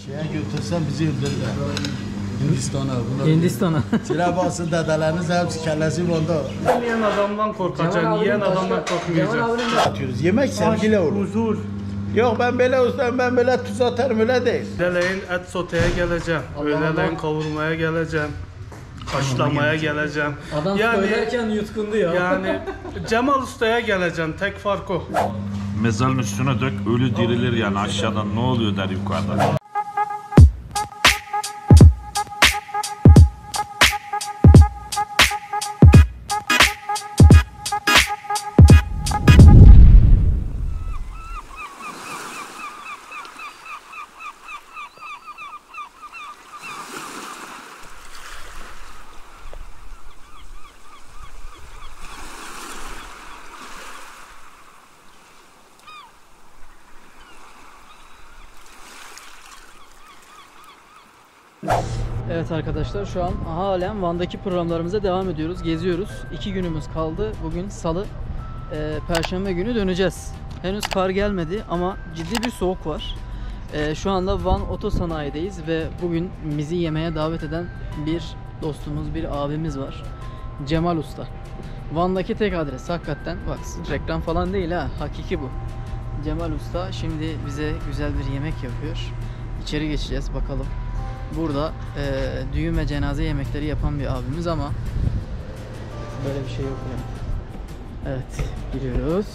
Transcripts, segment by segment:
Şeye götürsen bizi öldürürler. Hindistan'a. Hindistan'a. Sıra basın dedeleriniz hepsi kellesi onda. Yiyen adamdan korkacaksın, yiyen adamdan korkmayacaksın. Atıyoruz. Yemek sevgiyle olur. Huzur. Yok ben böyle ustam, ben böyle tuz atarım öyle değil. Öğleleyin et soteye geleceğim. Öğleleyin kavurmaya geleceğim. Haşlamaya geleceğim. Adam söylerken yutkundu ya. Yani Cemal Usta'ya geleceğim. Tek fark o. Mezarın üstüne dök, ölü dirilir yani aşağıdan ne oluyor der yukarıdan. Evet arkadaşlar, şu an halen Van'daki programlarımıza devam ediyoruz. Geziyoruz. 2 günümüz kaldı. Bugün Salı. Perşembe günü döneceğiz. Henüz kar gelmedi ama ciddi bir soğuk var. Şu anda Van Otosanayi'deyiz ve bugün bizi yemeğe davet eden bir dostumuz, bir abimiz var. Cemal Usta. Van'daki tek adres hakikaten. Bak, reklam falan değil ha. Hakiki bu. Cemal Usta şimdi bize güzel bir yemek yapıyor. İçeri geçeceğiz bakalım. Burada düğün ve cenaze yemekleri yapan bir abimiz ama böyle bir şey yok yani. Evet, giriyoruz.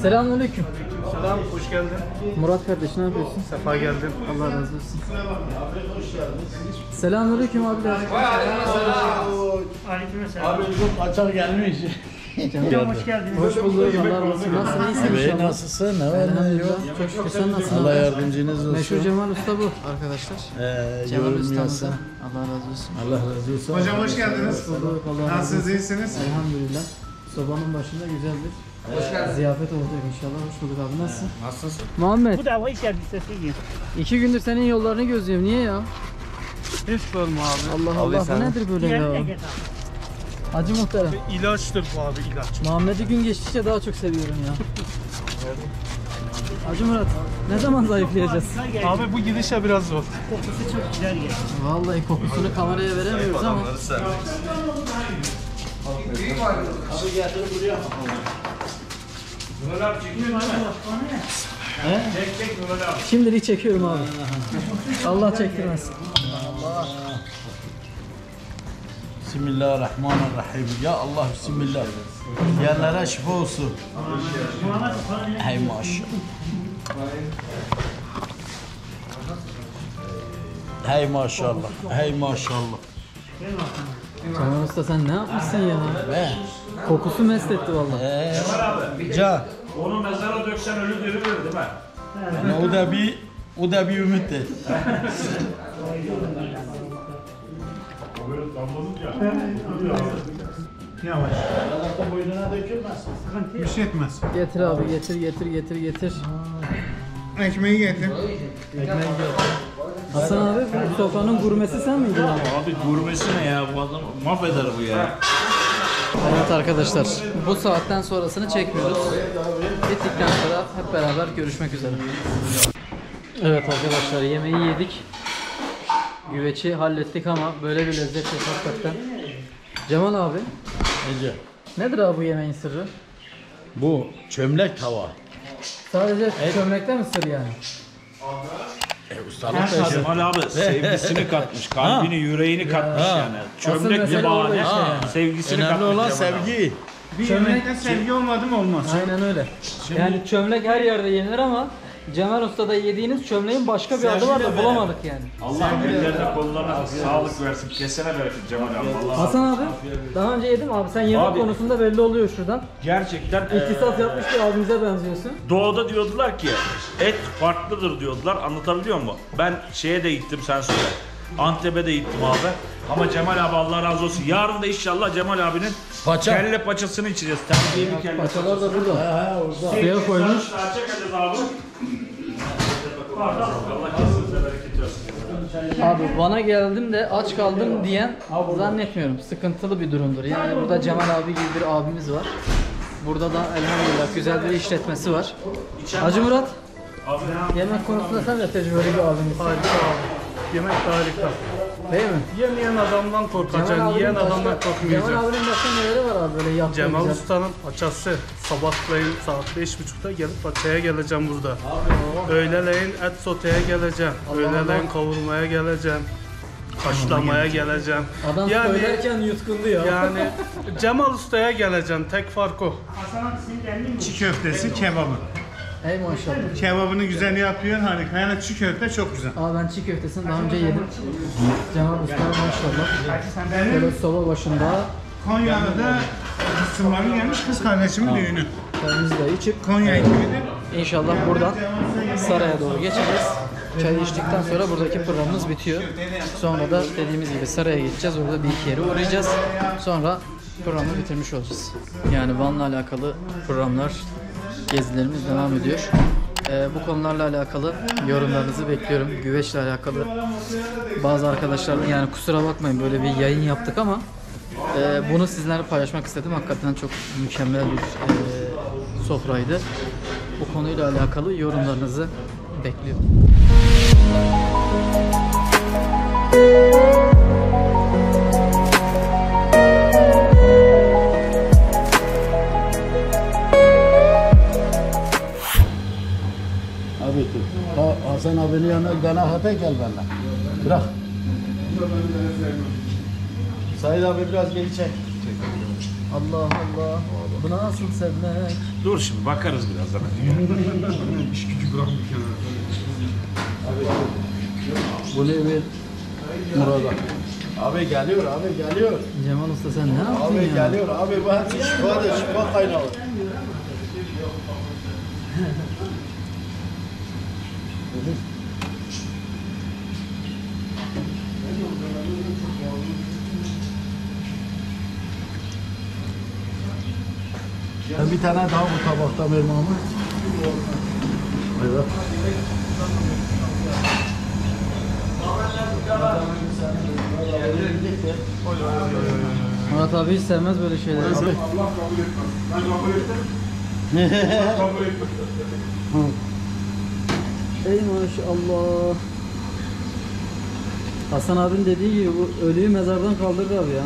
Selamünaleyküm. Selam, hoş geldin. Murat kardeş, ne yapıyorsun? Sefa geldin. Allah razı olsun. Selamünaleyküm abiler. Abi çok açar gelmiş. Hoş geldiniz. Hoş bulduk. Allah razı olsun. Nasılsın? İyisin Abi inşallah. nasılsın? Ne var ne yok? Çok şükür, sen nasılsın? Allah yardımcınız olsun. Meşhur Cemal Usta bu arkadaşlar. Cemal Usta'mızdan Yorulmuyorsun. Allah razı olsun. Allah razı olsun. Hocam hoş geldiniz. Hoş bulduk. Allah razı olsun. Nasılsınız, iyisiniz? Elhamdülillah. Sobanın başında güzel bir ziyafet olacak inşallah. Hoş bulduk abi. Nasılsın? Nasılsın? Muhammed. Bu da hava işaretçisi gibi. 2 gündür senin yollarını gözlüyorum. Niye ya? Hiç sorma abi. Allah Allah, bu nedir böyle ya? Hacı muhterem. İlaçtır bu abi, ilaç. Muhammed'i gün geçtikçe daha çok seviyorum ya. Hacı Murat, ne zaman zayıflayacağız? Abi bu gidişe biraz zor. Kokusu çok güzel geliyor. Vallahi kokusunu kameraya veremiyoruz ama. Abi getir buraya. Şimdilik çekiyorum abi. Allah çektirmesin. Bismillahirrahmanirrahim. Ya Allah bismillah. Yerlere şifa olsun. Hey maşallah. Hey maşallah. Hey maşallah. Cemal Usta, sen ne yapmışsın ya? Be. Kokusu mest etti vallahi. Can. Onu mezara döksen ölü dirilir değil mi? Yani o da bir ümittir. Yavaş. Boynuna dökülmez. Bir şey etmez. Getir abi, getir. Ekmeği getir. Hasan abi, bu sofranın gurmesi sen miydin abi? Abi gurmesi ne ya? Bu adam mahveder bu ya. Evet arkadaşlar, bu saatten sonrasını çekmiyoruz. Bittikten sonra hep beraber görüşmek üzere. Evet arkadaşlar, yemeği yedik. Güveci hallettik ama böyle bir lezzet yok hakikaten. Cemal abi, Ece. nedir abi bu yemeğin sırrı? Bu çömlek tava. Sadece çömlekte mi sır yani? Ustalık da Cemal abi sevgisini katmış, kalbini, yüreğini katmış yani. Çömlek mesele bir bahane, orada işte yani. sevgisini önemli katmış olan Cemal abi. sevgi. Bir Çömlek- yemekte sevgi olmadı mı olmaz. Aynen öyle. Yani çömlek her yerde yenir ama Cemal Usta'da yediğiniz çömleğin başka bir adı var da bulamadık yani. Allah ellerine kollarına sağlık versin, kesene bereket Cemal abi. Allah Hasan abi, daha önce yedim abi, sen yemek Abi- konusunda belli oluyor şuradan. gerçekten İktisat yapmış bir abimize benziyorsun. doğuda diyordular ki et farklıdır diyordular, anlatabiliyor muyum? Ben şeye de gittim, sen söyle. Antep'e de gittim abi. Ama Cemal abi Allah razı olsun. Yarın da inşallah Cemal abinin Paça. kelle paçasını içeceğiz. Terbiyeli kelle Paçalar da burada. Orada. Suya koymuş. Çekeceğiz abi. Allah kesinize bereket versin. Abi Van'a geldim de aç kaldım diyen zannetmiyorum. Sıkıntılı bir durumdur. Yani burada Cemal abi gibi bir abimiz var. Burada da elhamdülillah güzel bir işletmesi var. Hacı Murat, Yemek konusunda sen de tecrübeli bir abimisin. Harika abi. Yemek harika. Değil mi? Yemeyen adamdan korkacaksın, yiyen adamdan Cemal korkmayacaksın. abinin başka neleri var abi böyle yaptığı Cemal güzel? Usta'nın paçası. Sabahleyin saat 5.30'da gelip paçaya geleceğim burada. Öğleleyin et soteye geleceğim. Öğleleyin kavurmaya geleceğim. Haşlamaya geleceğim. Adam söylerken yutkundu ya. Yani Cemal Usta'ya geleceğim. Tek fark o. Hasan abi senin kendin mi? Çiğ köftesi, kebabı. Hey maşallah. Kebabını güzel yapıyor, harika. Yani çiğ köfte çok güzel. Abi ben çiğ köftesini daha önce yedim. Cemal Usta maşallah. Benim Böyle soba başında Konya'da Müslümanın gelmiş kız kardeşimin düğünü. çayımızı da içip Konya'ya gidiyordu. İnşallah buradan Saray'a doğru geçeceğiz. Çay içtikten sonra buradaki programımız bitiyor. Sonra da dediğimiz gibi Saray'a gideceğiz. Orada bir iki yere uğrayacağız. Sonra programı bitirmiş olacağız. Yani Van'la alakalı programlar, gezilerimiz devam ediyor. Bu konularla alakalı yorumlarınızı bekliyorum. Güveçle alakalı bazı arkadaşlar yani kusura bakmayın böyle bir yayın yaptık ama bunu sizlerle paylaşmak istedim. Hakikaten çok mükemmel bir sofraydı. Bu konuyla alakalı yorumlarınızı bekliyorum. Abi dur. Hasan abinin yanına Ganahate gel benimle. Bırak. Said abi biraz geri çek. Allah Allah. Bu nasıl sevmek? Dur şimdi bakarız birazdan. Bunu bir Murat'a. Abi geliyor, abi geliyor. Cemal Usta sen ne yaptın Abi ya? geliyor, abi bu hepsi şifadır, şifa kaynağı. Bir tane daha bu tabakta ver Mahmut. Evet. Murat abi hiç sevmez böyle şeyleri. Abi. Ey maşallah. Hasan abinin dediği gibi bu ölüyü mezardan kaldırır abi ya.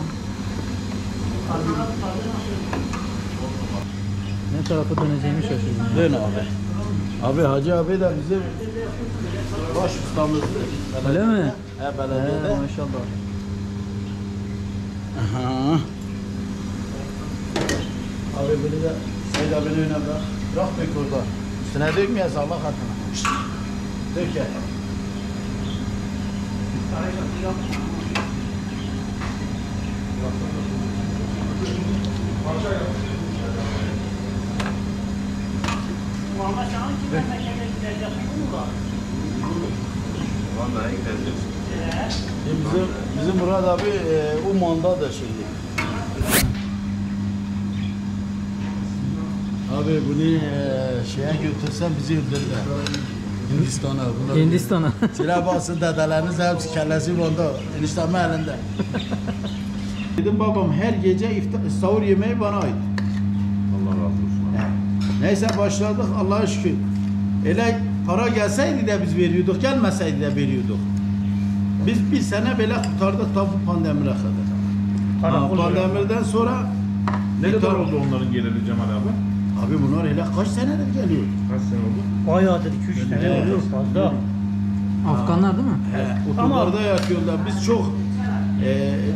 Ne tarafa döneceğimi şaşırdım. Dön abi. Abi Hacı abi de bizim baş ustamızdı. Öyle mi? He belediyede. Maşallah. Aha. Abi bunu da Said abinin önüne bırak. Bırak dök orada. Üstüne dökmeyez Allah hatına. Dök ya. Muhammed Şahin kim memlekete gidecek? Bu mu var? Bizim Murat abi Umman'dadır şimdi. Abi bunu şeye götürsen bizi öldürürler. Hindistan'a. Hindistan'a. Silah basın dedeleriniz hepsi kellesi onda. Eniştemin elinde. Dedim babam her gece sahur yemeği bana ait. Allah razı olsun. Neyse başladık Allah'a şükür. Ele para gelseydi de biz veriyorduk, gelmeseydi de veriyorduk. Biz bir sene böyle kurtardık ta bu pandemiye kadar. Pandemirden sonra Ne kadar oldu onların geliri Cemal abi? abi bunlar hele kaç senedir geliyor? Kaç sene oldu? Bayağıdır 2-3 sene oluyor fazla. Afganlar değil mi? Okullarda yatıyorlar. Biz çok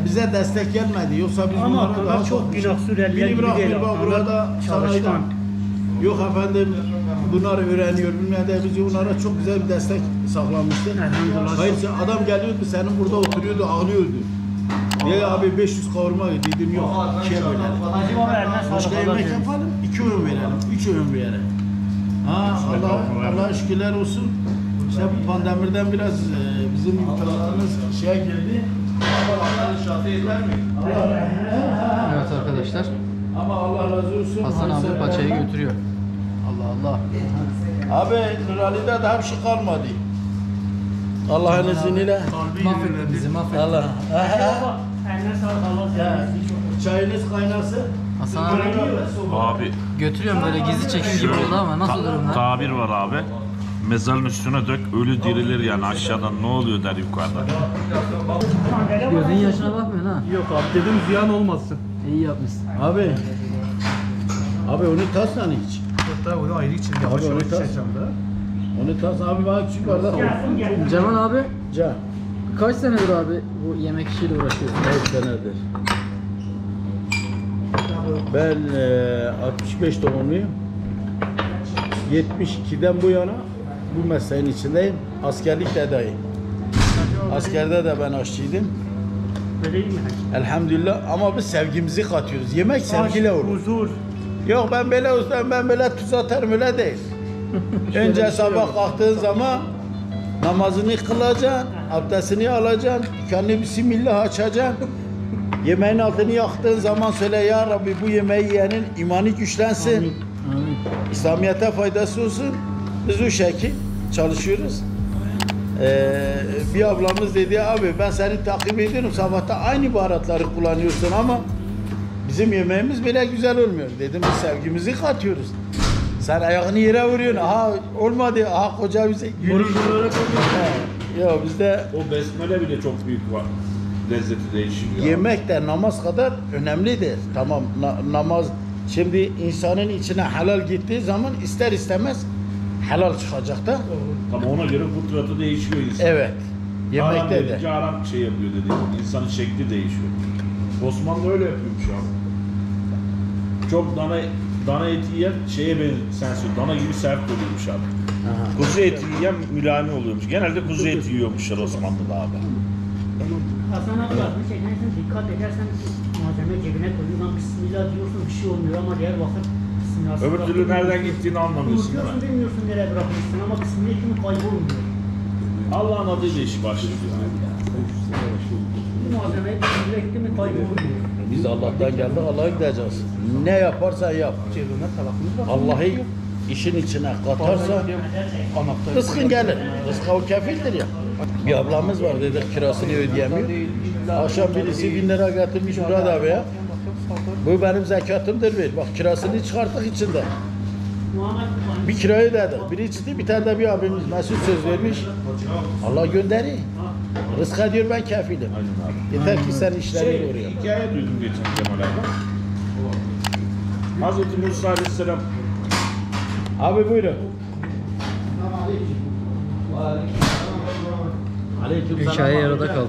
bize destek gelmedi. Yoksa biz Ama bunlara bunlar daha çok çok günah sürerler biri gibi bırak değil. bir bak Onlar burada çalışkan. saraydan. Yok efendim bunlar öğreniyor bilmem de biz onlara çok güzel bir destek sağlamıştık. Elhamdülillah. Hayır adam geliyordu senin burada oturuyordu ağlıyordu. Diye abi 500 kavurma dedim yok 2'ye bölelim. Hacı baba eline sağlık. Başka Allah yemek razı olsun. yapalım 2 öğün verelim 3 öğün verelim. Allah'a şükürler olsun. İşte bu pandemiden biraz bizim imkanlarımız şeye girdi. Evet arkadaşlar. Ama Allah razı olsun. Hasan abi paçayı götürüyor. Allah Allah. Abi Nurali'de daha bir şey kalmadı. Allah'ın izniyle. Mahvetti bizi mahvetti. Allah. Baba eline sağlık. Allah razı olsun. Çayınız kaynasın. Hasan abi Abi götürüyorum böyle gizli çekim gibi oldu ama nasıl durumlar? tabir var abi. mezarın üstüne dök, ölü dirilir yani aşağıdan ne oluyor der yukarıdan. Gözün yaşına bakmıyorsun ha. Yok abi dedim ziyan olmasın. İyi yapmışsın. Abi onu taslan hiç. Hatta onu ayrı için yavaş Abi, yavaş onu tas. içeceğim da. Onu tas abi bak şu bardak. Cemal abi Can. kaç senedir abi bu yemek işiyle uğraşıyorsun? 5 senedir. Ben 65 doğumluyum. 72'den bu yana bu mesleğin içindeyim. Askerlik de dahil. Askerde de ben aşçıydım. Vereyim mi? Elhamdülillah ama biz sevgimizi katıyoruz. Yemek sevgiyle olur. Huzur. Yok ben böyle ustam, ben böyle tuz atarım öyle değil. Önce sabah kalktığın zaman namazını kılacaksın, abdestini alacaksın, dükkanını bismillah açacaksın. Yemeğin altını yaktığın zaman söyle ya Rabbi bu yemeği yiyenin imanı güçlensin. Amin. İslamiyet'e faydası olsun. Biz o şekil çalışıyoruz. Bir ablamız dedi abi ben seni takip ediyorum sabahta aynı baharatları kullanıyorsun ama bizim yemeğimiz bile güzel olmuyor. Dedim biz sevgimizi katıyoruz. Sen ayağını yere vuruyorsun. Aha olmadı. Aha koca bize gülüyor. Ya bizde O besmele bile çok büyük var. Lezzeti değişiyor. yemek de namaz kadar önemlidir. Tamam namaz şimdi insanın içine helal gittiği zaman ister istemez helal çıkacak da. Ama ona göre fıtratı değişiyor insan. Evet. Haram Yemekte de. dedikçe haram şey yapıyor dediğim gibi. İnsanın şekli değişiyor. Osmanlı öyle yapıyormuş abi. Çok dana eti yiyen şeye benziyor. Dana gibi sert oluyormuş abi. Aha. Kuzu eti yiyen mülami oluyormuş. Genelde kuzu eti yiyormuşlar Osmanlı'da abi. Hasan abi lafını çekersen dikkat edersen malzeme cebine koyuyorsun. Bismillah diyorsun bir şey olmuyor ama diğer vakit Bismillah. Öbür türlü nereden gittiğini anlamıyorsun değil Unutuyorsun mi? bilmiyorsun nereye bırakmışsın ama Bismillah kimi kaybolmuyor. Allah'ın adıyla işi başlıyor. Bu malzemeyi Bismillah etti mi kaybolmuyor. Biz Allah'tan geldik Allah'a gideceğiz. Ne yaparsan yap. Allah'ı işin içine katarsa rızkın gelir. Rızka o kefildir ya. Bir ablamız var dedik kirasını ödeyemiyor. Akşam birisi 1000 lira getirmiş Murat abiye. Bu benim zekatımdır ver. Bak kirasını çıkarttık içinde. Bir kirayı ödedik. Biri içti bir tane de bir abimiz Mesut söz vermiş. Allah gönderi. Rızka diyor ben kefilim. Aynen abi. Yeter ki sen işlerini oraya. Hikaye duydum geçen Kemal abi. Hazreti Musa Aleyhisselam Abi buyurun. Aleyküm Hikaye yarıda kaldı.